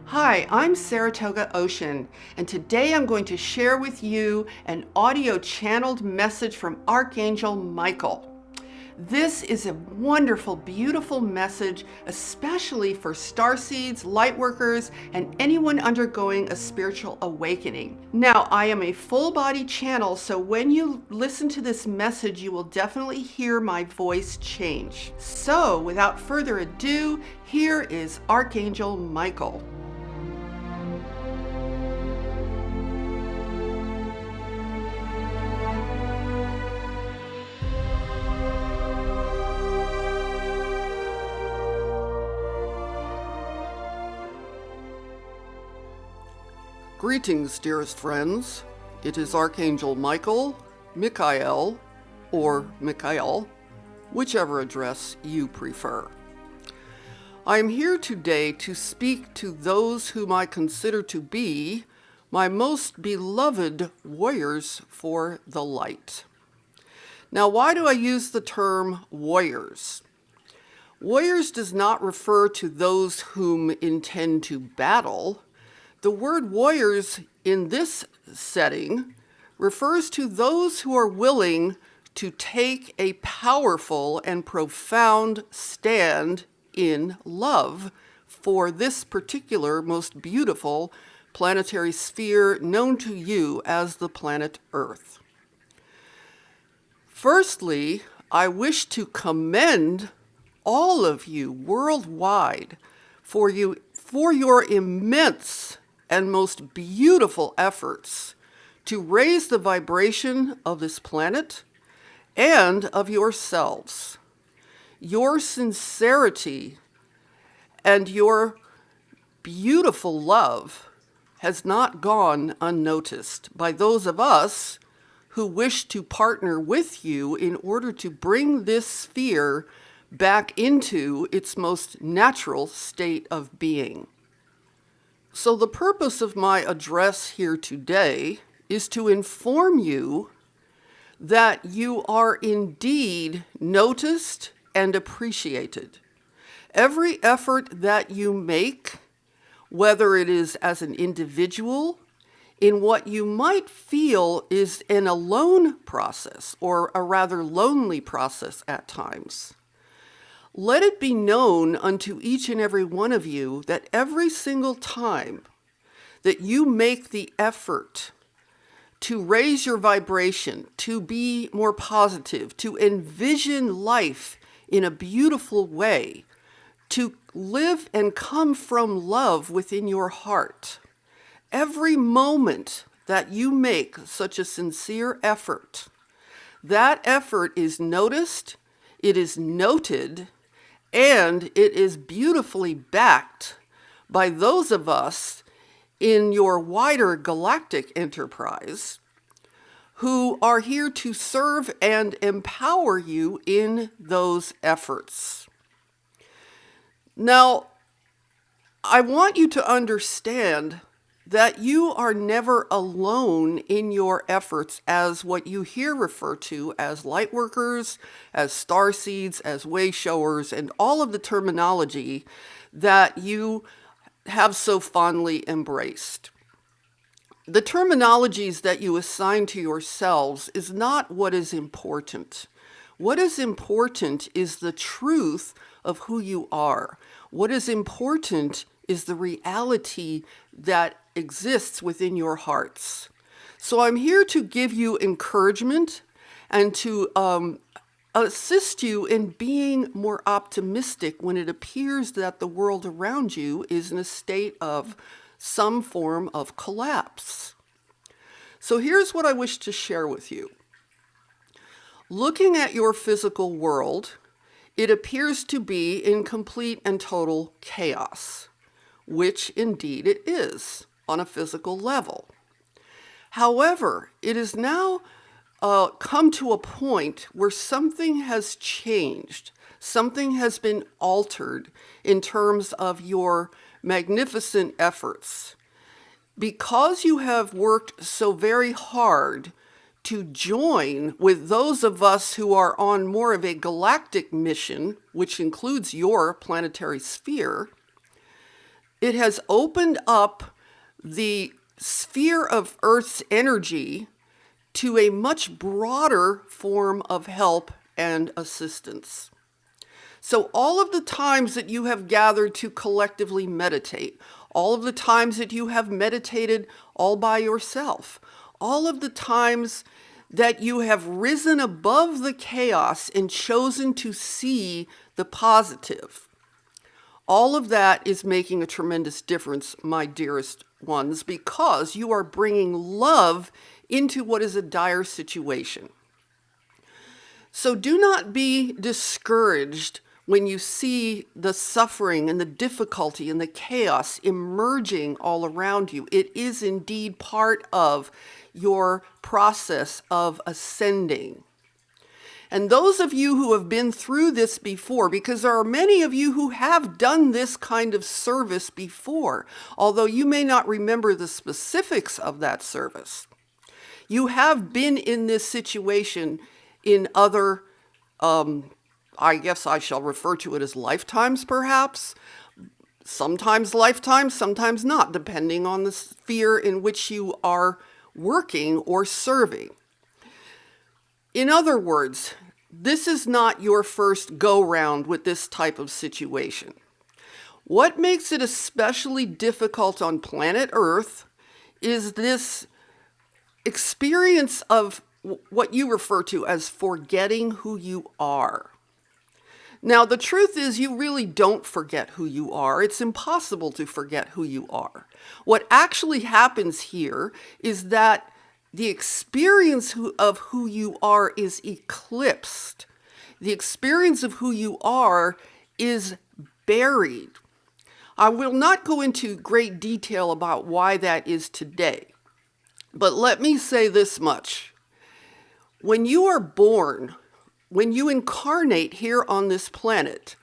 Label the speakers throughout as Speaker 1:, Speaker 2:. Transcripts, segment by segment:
Speaker 1: Hi, I'm Saratoga Ocean, and today I'm going to share with you an audio channeled message from Archangel Michael. This is a wonderful, beautiful message, especially for starseeds, lightworkers, and anyone undergoing a spiritual awakening. Now, I am a full body channel, so when you listen to this message, you will definitely hear my voice change. So, without further ado, here is Archangel Michael.
Speaker 2: Greetings, dearest friends. It is Archangel Michael, Michael, or Michael, whichever address you prefer. I am here today to speak to those whom I consider to be my most beloved warriors for the light. Now, why do I use the term warriors? Warriors does not refer to those whom intend to battle. The word warriors in this setting refers to those who are willing to take a powerful and profound stand in love for this particular most beautiful planetary sphere known to you as the planet Earth. Firstly, I wish to commend all of you worldwide for your immense and most beautiful efforts to raise the vibration of this planet and of yourselves. Your sincerity and your beautiful love has not gone unnoticed by those of us who wish to partner with you in order to bring this sphere back into its most natural state of being. So the purpose of my address here today is to inform you that you are indeed noticed and appreciated. Every effort that you make, whether it is as an individual, in what you might feel is an alone process or a rather lonely process at times, let it be known unto each and every one of you that every single time that you make the effort to raise your vibration, to be more positive, to envision life in a beautiful way, to live and come from love within your heart, every moment that you make such a sincere effort, that effort is noticed, it is noted, and it is beautifully backed by those of us in your wider galactic enterprise who are here to serve and empower you in those efforts. Now, I want you to understand that you are never alone in your efforts as what you here refer to as lightworkers, as starseeds, as wayshowers, and all of the terminology that you have so fondly embraced. The terminologies that you assign to yourselves is not what is important. What is important is the truth of who you are. What is important is the reality that exists within your hearts. So I'm here to give you encouragement and to assist you in being more optimistic when it appears that the world around you is in a state of some form of collapse. So here's what I wish to share with you. Looking at your physical world, it appears to be in complete and total chaos, which indeed it is on a physical level. However, it has now come to a point where something has changed. Something has been altered in terms of your magnificent efforts. Because you have worked so very hard to join with those of us who are on more of a galactic mission, which includes your planetary sphere, It has opened up the sphere of Earth's energy to a much broader form of help and assistance. So all of the times that you have gathered to collectively meditate, all of the times that you have meditated all by yourself, all of the times that you have risen above the chaos and chosen to see the positive, all of that is making a tremendous difference, my dearest ones, because you are bringing love into what is a dire situation. So do not be discouraged when you see the suffering and the difficulty and the chaos emerging all around you. It is indeed part of your process of ascending. And those of you who have been through this before, because there are many of you who have done this kind of service before, although you may not remember the specifics of that service, you have been in this situation in other, I guess I shall refer to it as lifetimes perhaps, sometimes lifetimes, sometimes not, depending on the sphere in which you are working or serving. In other words, this is not your first go-round with this type of situation. What makes it especially difficult on planet Earth is this experience of what you refer to as forgetting who you are. Now, the truth is you really don't forget who you are. It's impossible to forget who you are. What actually happens here is that the experience of who you are is eclipsed. The experience of who you are is buried. I will not go into great detail about why that is today, but let me say this much. When you are born, when you incarnate here on this planet,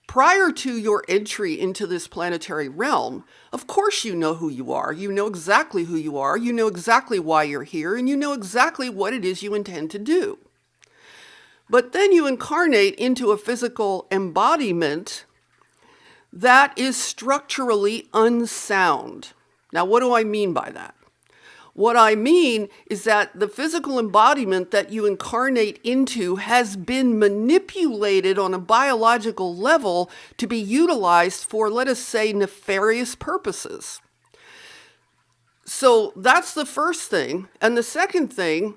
Speaker 2: prior to your entry into this planetary realm, of course you know who you are. You know exactly who you are. You know exactly why you're here, and you know exactly what it is you intend to do. But then you incarnate into a physical embodiment that is structurally unsound. Now, what do I mean by that? What I mean is that the physical embodiment that you incarnate into has been manipulated on a biological level to be utilized for, let us say, nefarious purposes. So that's the first thing. And the second thing,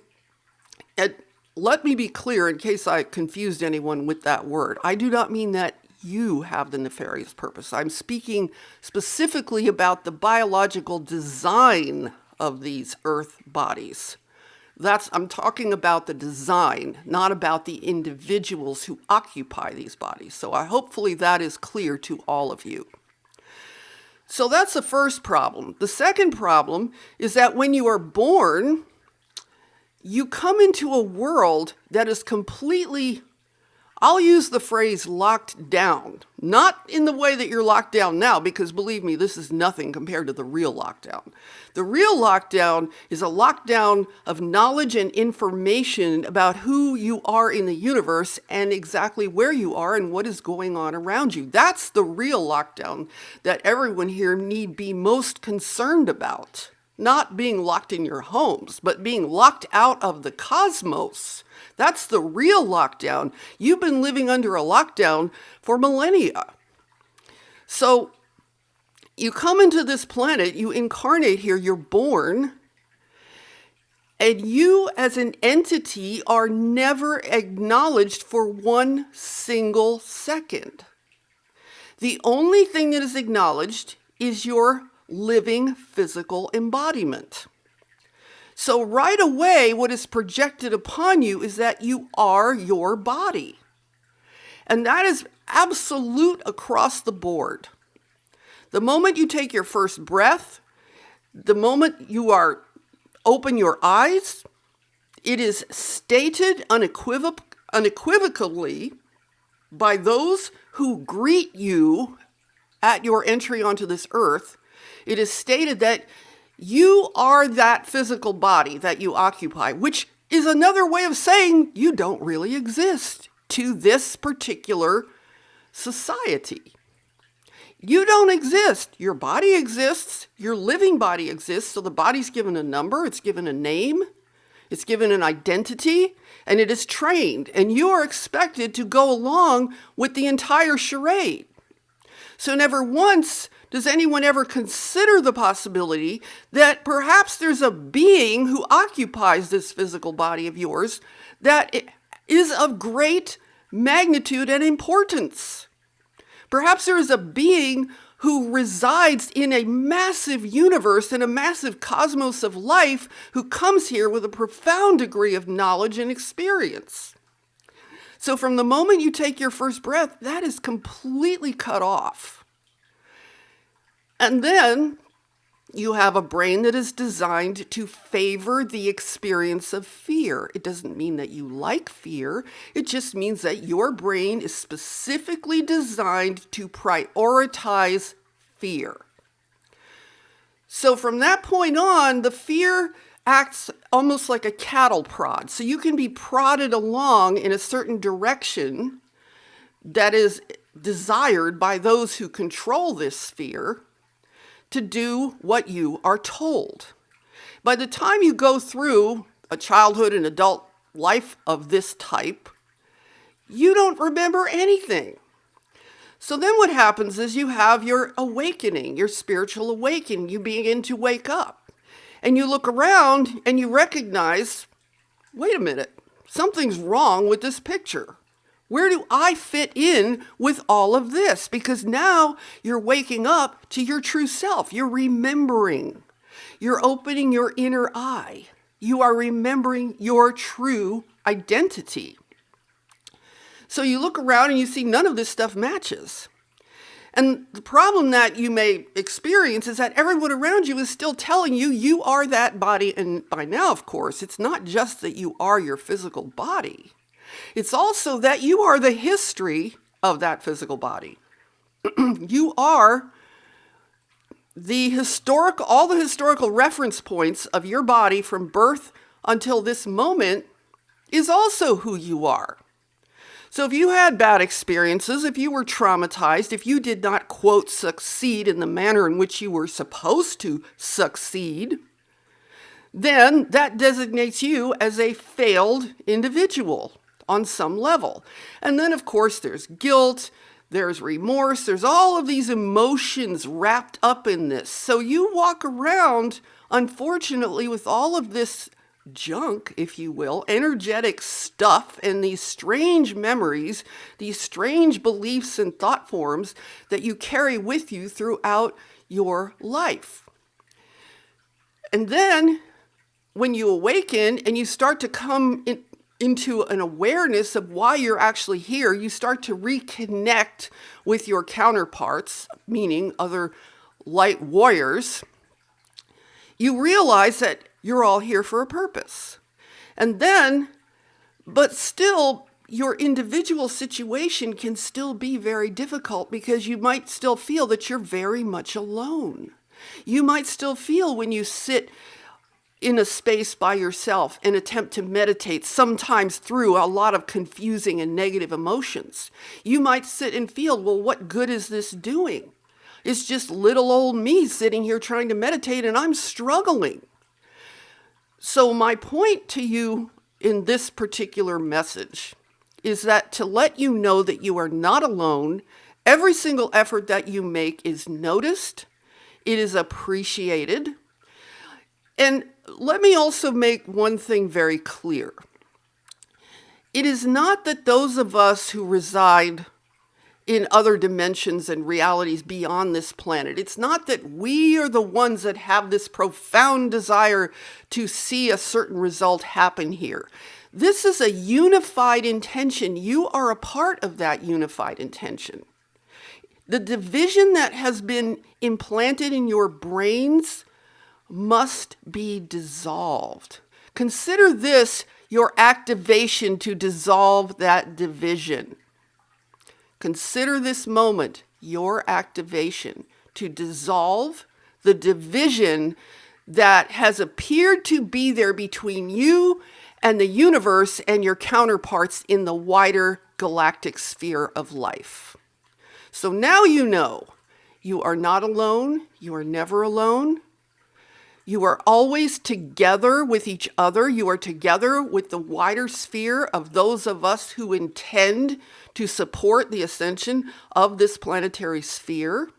Speaker 2: and let me be clear in case I confused anyone with that word, I do not mean that you have the nefarious purpose. I'm speaking specifically about the biological design of these earth bodies. I'm talking about the design, not about the individuals who occupy these bodies. So hopefully that is clear to all of you. So that's the first problem. The second problem is that when you are born, you come into a world that is completely, I'll use the phrase locked down. Not in the way that you're locked down now, because believe me, this is nothing compared to the real lockdown. The real lockdown is a lockdown of knowledge and information about who you are in the universe and exactly where you are and what is going on around you. That's the real lockdown that everyone here need be most concerned about. Not being locked in your homes, but being locked out of the cosmos. That's the real lockdown. You've been living under a lockdown for millennia. So you come into this planet, you incarnate here, you're born, and you as an entity are never acknowledged for one single second. The only thing that is acknowledged is your living physical embodiment. So right away, what is projected upon you is that you are your body. And that is absolute across the board. The moment you take your first breath, the moment you open your eyes, it is stated unequivocally by those who greet you at your entry onto this earth. It is stated that you are that physical body that you occupy, which is another way of saying you don't really exist to this particular society. You don't exist. Your body exists. Your living body exists. So the body's given a number. It's given a name. It's given an identity. And it is trained. And you are expected to go along with the entire charade. So never once does anyone ever consider the possibility that perhaps there's a being who occupies this physical body of yours that is of great magnitude and importance. Perhaps there is a being who resides in a massive universe, in a massive cosmos of life, who comes here with a profound degree of knowledge and experience. So from the moment you take your first breath, that is completely cut off. And then you have a brain that is designed to favor the experience of fear. It doesn't mean that you like fear. It just means that your brain is specifically designed to prioritize fear. So from that point on, the fear acts almost like a cattle prod. So you can be prodded along in a certain direction that is desired by those who control this fear to do what you are told. By the time you go through a childhood and adult life of this type, you don't remember anything. So then what happens is you have your awakening, your spiritual awakening. You begin to wake up and you look around and you recognize, wait a minute, something's wrong with this picture. Where do I fit in with all of this? Because now you're waking up to your true self. You're remembering. You're opening your inner eye. You are remembering your true identity. So you look around and you see none of this stuff matches. And the problem that you may experience is that everyone around you is still telling you you are that body. And by now, of course, it's not just that you are your physical body. It's also that you are the history of that physical body. You are all the historical reference points of your body from birth until this moment is also who you are. So if you had bad experiences, if you were traumatized, if you did not, quote, succeed in the manner in which you were supposed to succeed, then that designates you as a failed individual on some level. And then, of course, there's guilt, there's remorse, there's all of these emotions wrapped up in this. So you walk around, unfortunately, with all of this junk, if you will, energetic stuff and these strange memories, these strange beliefs and thought forms that you carry with you throughout your life. And then when you awaken and you start to come into an awareness of why you're actually here, you start to reconnect with your counterparts, meaning other light warriors. You realize that you're all here for a purpose. And then, but still, your individual situation can still be very difficult because you might still feel that you're very much alone. You might still feel when you sit in a space by yourself and attempt to meditate, sometimes through a lot of confusing and negative emotions. You might sit and feel, well, what good is this doing? It's just little old me sitting here trying to meditate and I'm struggling. So my point to you in this particular message is that to let you know that you are not alone, every single effort that you make is noticed, it is appreciated. And let me also make one thing very clear. It is not that those of us who reside in other dimensions and realities beyond this planet, it's not that we are the ones that have this profound desire to see a certain result happen here. This is a unified intention. You are a part of that unified intention. The division that has been implanted in your brains must be dissolved. Consider this your activation to dissolve that division. Consider this moment your activation to dissolve the division that has appeared to be there between you and the universe and your counterparts in the wider galactic sphere of life. So now you know You are not alone. You are never alone. You are always together with each other. You are together with the wider sphere of those of us who intend to support the ascension of this planetary sphere.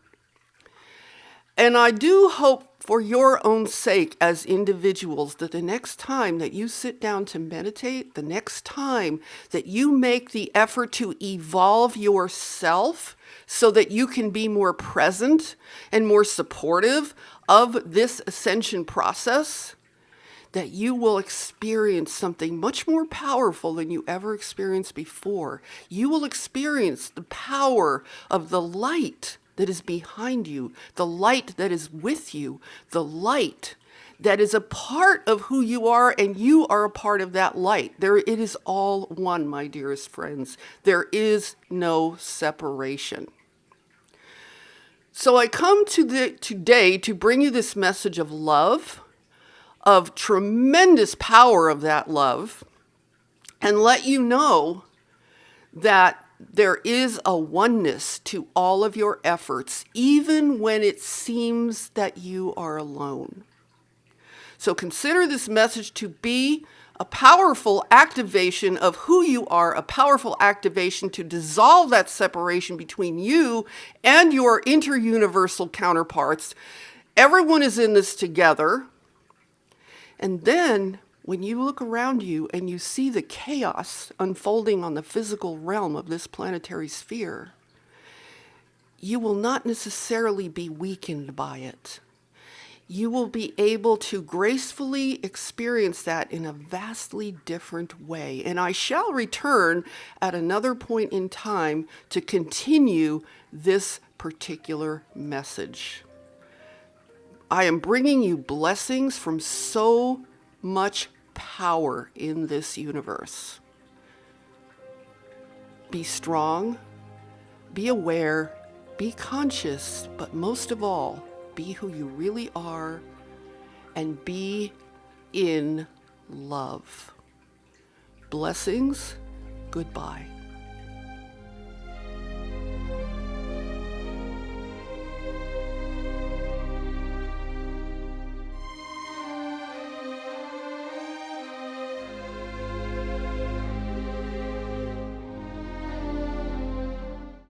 Speaker 2: And I do hope for your own sake as individuals that the next time that you sit down to meditate, the next time that you make the effort to evolve yourself so that you can be more present and more supportive of this ascension process, that you will experience something much more powerful than you ever experienced before. You will experience the power of the light that is behind you, the light that is with you, the light that is a part of who you are, and you are a part of that light. It is all one, my dearest friends. There is no separation. So I come today to bring you this message of love, of tremendous power of that love, and let you know that there is a oneness to all of your efforts, even when it seems that you are alone. So consider this message to be a powerful activation of who you are, a powerful activation to dissolve that separation between you and your interuniversal counterparts. Everyone is in this together. And then when you look around you and you see the chaos unfolding on the physical realm of this planetary sphere, you will not necessarily be weakened by it. You will be able to gracefully experience that in a vastly different way. And I shall return at another point in time to continue this particular message. I am bringing you blessings from so much power in this universe. Be strong, be aware, be conscious, but most of all, be who you really are and be in love. Blessings. Goodbye.